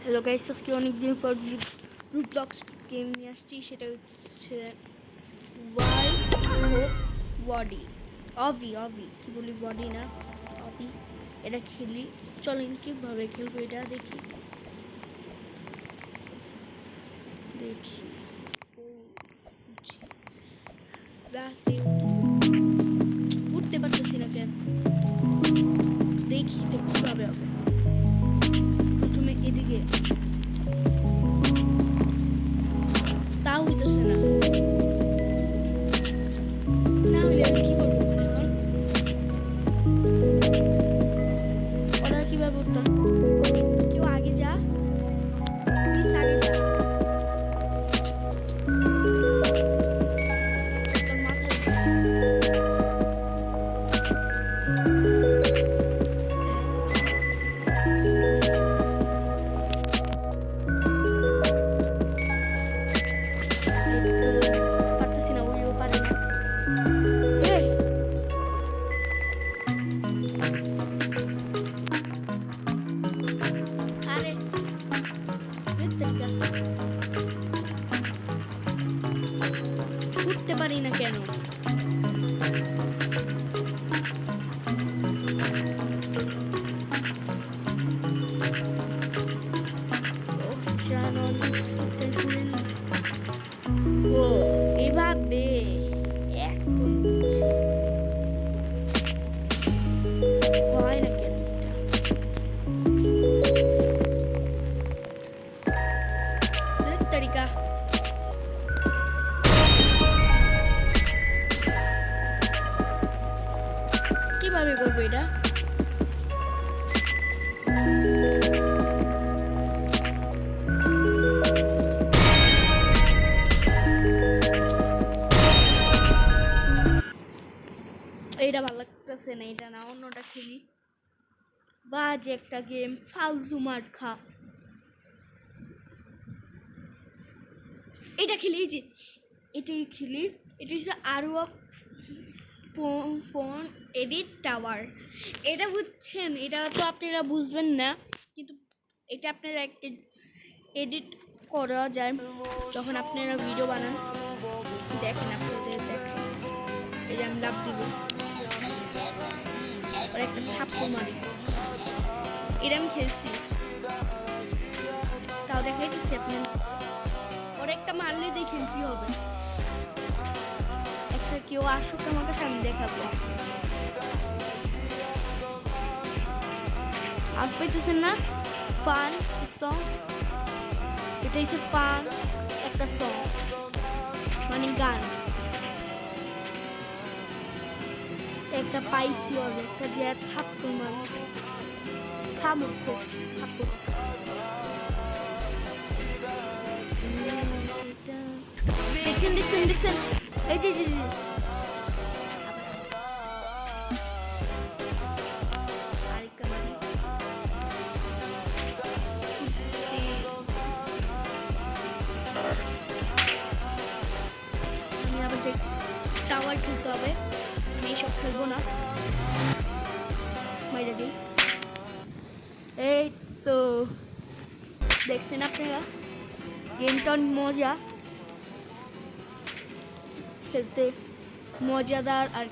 Hello guys, আজকে অনেকদিন পর রুবলক্স গেম নিয়ে আসছি। সেটা হচ্ছে ওয়াই বডি অবি অবি কি বলি, বডি না অবি। এটা খেলি, চলেন কীভাবে খেলবো এটা দেখি দেখি উঠতে পারতেছি না কেন, দেখি এটা কীভাবে হবে। প্রথমে এদিকে, তাও হইতেছে না। না হইলে আমি কি করবো এখন? ওরা কিভাবে উঠতে? কেউ আগে যা, প্লিজ আগে যা। তোর মাথায় পারতেছি না, ওইও পারে না। এই আরে উঠতে পারি না কেন? ও এভাবে এখন হয় না কেন? তরিকা কিভাবে করবো এটা? এইটা ভালো লাগতেছে না, এটা না অন্যটা খেলি। বাজে একটা গেম, ফালতু মার খা। এটা খেলি, এই যে এটাই খেলি। এটা হচ্ছে আরও ফোন এডিট টাওয়ার। এটা বুঝছেন, এটা তো আপনারা বুঝবেন না, কিন্তু এটা আপনারা একটা এডিট করা যায় যখন আপনারা ভিডিও বানান। দেখেন, আপনাদের দেখেন, এই যে আমি লাভ দিব, ওর একটা থাপ্পড় মারি। এটা আমি খেলছি, তাও দেখাইতেছি আপনি। ওর একটা মারলে দেখেন কি হবে। একটা কেউ আসুক আমার কাছে, আমি দেখাবো। আজ পাইতেছেন না? ফান সং, এটা হচ্ছে ফান একটা সং, মানে গান। একটা পাইছি, ওর একটা যে থাপ্পড় মারি, থামো থাপ্পড়। দেখছেন দেখছেন দেখছেন, এই যে আরেকটা মারি। আমি আবার যে টাওয়ার খেলতে হবে, আমি এইসব খেলবো না, মাইরা দিই। এই তো দেখছেন আপনারা, গেমটা মজা, খেলতে মজাদার, আর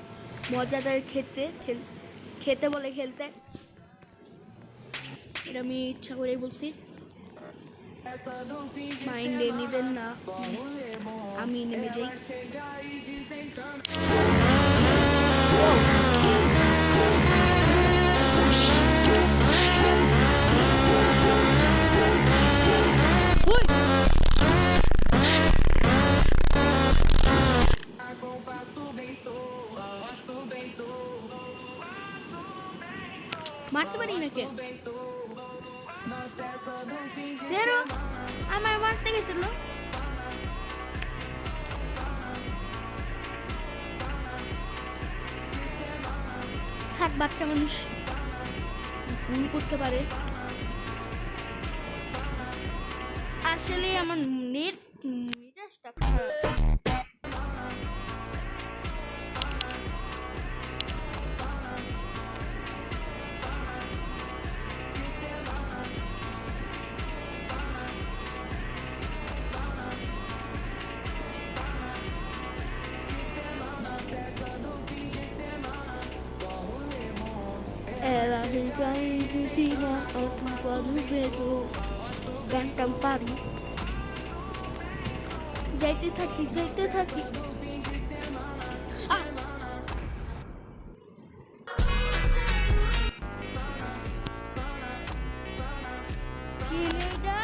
মজাদার খেতে বলে খেলতে। এটা আমি ইচ্ছা করেই বলছি, মাইন্ডে নেবেন না, আমি নেমে যাই। মারতে পারি না কে? আমার মারতে গেছিল। থাক, বাচ্চা মানুষ ভুল করতে পারে। আসলে আমার নেট মেজাজটা খারাপ। encima a tu panuvedo গানটা পারি যাইতে থাকি কি এটা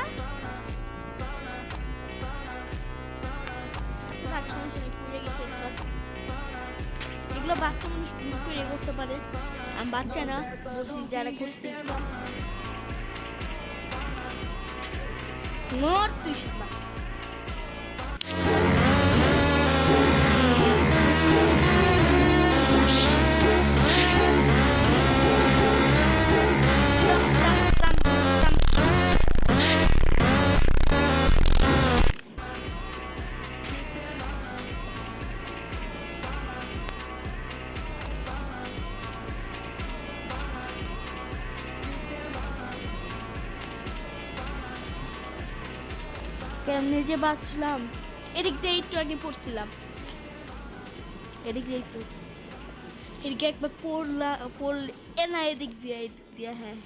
এগুলো বাচ্চা মানুষ ভুল করে করতে পারে আমি বাচ্চা না বলছি যারা করছে মর তুই কেমনে যে বাঁচলাম এদিক দিয়ে একটু আগে পড়ছিলাম এদিকে একবার পড়লে না এদিক দিয়ে হ্যাঁ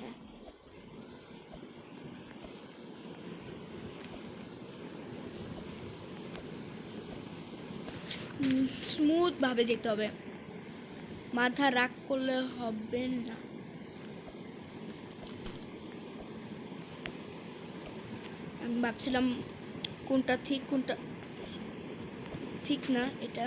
স্মুথ ভাবে যেতে হবে মাথা রাগ করলে হবে না আমি ভাবছিলাম কোনটা ঠিক না এটা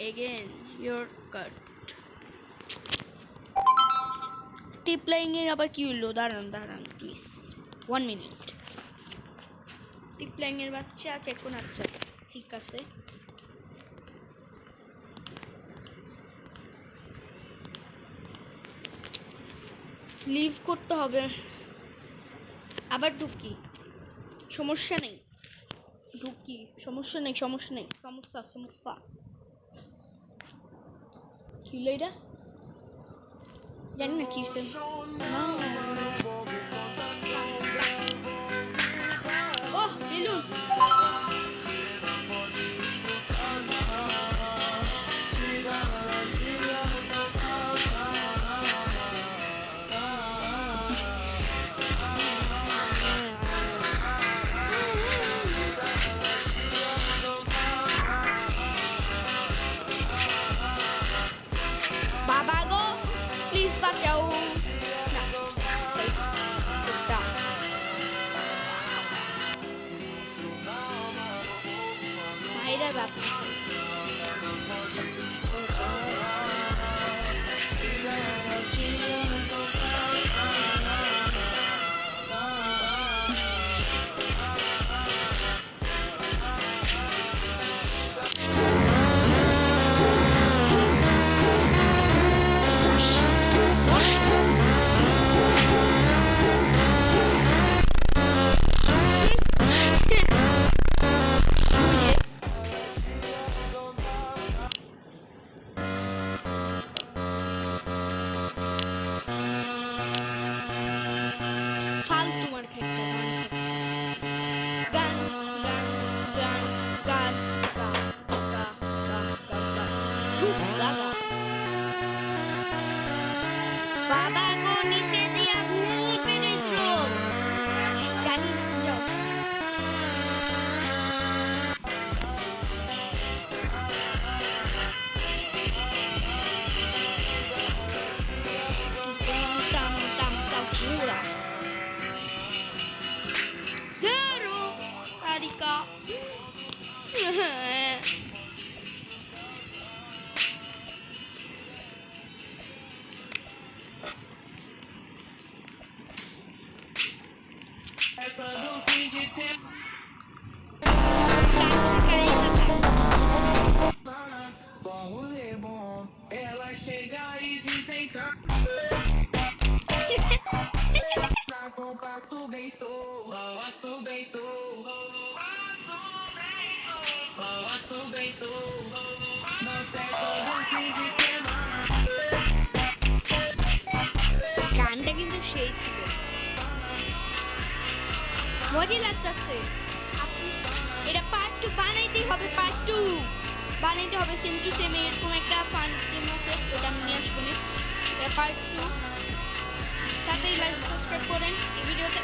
again your cut tip lying এর আবার কি হলো দাঁড়ান প্লিজ 1 মিনিট টিপ লাইং এর বাচ্চা আছে এখন আচ্ছা ঠিক আছে লিভ করতে হবে আবার ঢুকি সমস্যা নেই সমস্যা কি হলো এটা জানি না কি হয়েছে ওহ বেলুন বাবা গো প্লিজ বাঁচাও গানটা কিন্তু সেই ছিল, মজা লাগতেছে। এটা পার্ট 2 বানাইতেই হবে, পার্ট 2 বানাইতে হবে, সেম টু সেম এরকম একটা ফান গেম আছে, ওটা আমি নিয়ে আসবো। এটা পার্ট 2, তাতেই লাইক সাবস্ক্রাইব করেন। এই ভিডিওতে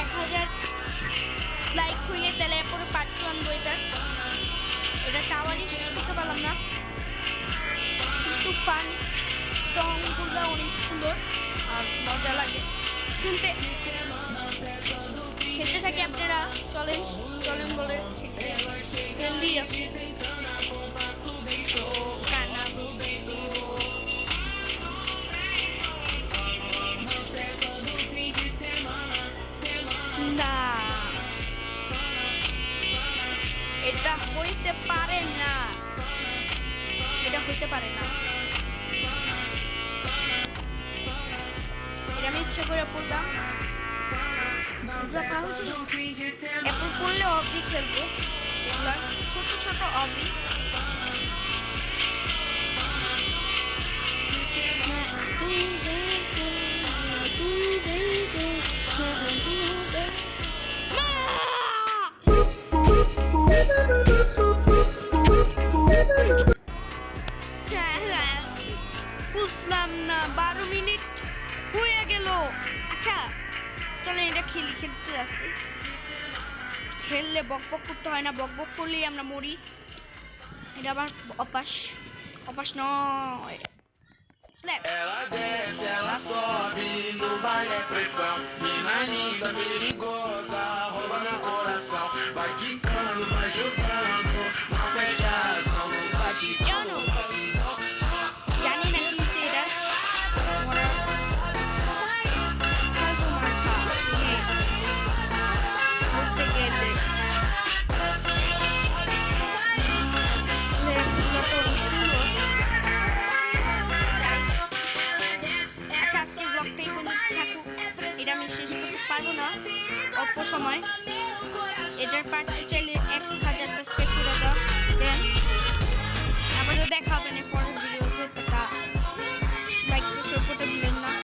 1000 লাইক হইলে তাহলে এরপরে পার্ট 2 আনবো। এটা টাওয়ারই শেষ করতে পারলাম না, কিন্তু ফান সংগুলো অনেক সুন্দর আর মজা লাগে শুনতে। খেলতে থাকি, আপনারা চলেন চলেন বলে হেলদি আছে। না, এটা হইতে পারে না, এটা হইতে পারে না। এটা আমি ইচ্ছা করে পড়লাম, এরপর পড়লে অবধি খেলবো। এগুলা ছোট ছোট অবধি। বুঝলাম না, 12 মিনিট হয়ে গেল। আচ্ছা চলেন এটা খেলতে আসছি। খেললে বক বক করতে হয় না, বক বক করলেই আমরা মরি। এটা আবার অপাস নয়। Ela desce, ela sobe, no baile é pressão. Mina linda, perigosa, rouba meu coração. Vai quicando, vai jogando, não perde a razão, não bate, জানো জানি না কি এটা বলতে গেলে এটা আমি শেষ করতে পারবো না অল্প সময়। এটার পার্টটা চাইলে 1000 সাবস্ক্রাইব করে দেন। আবারও দেখা হবে না পরের ভিডিওতে। লাইক সাবস্ক্রাইব করতে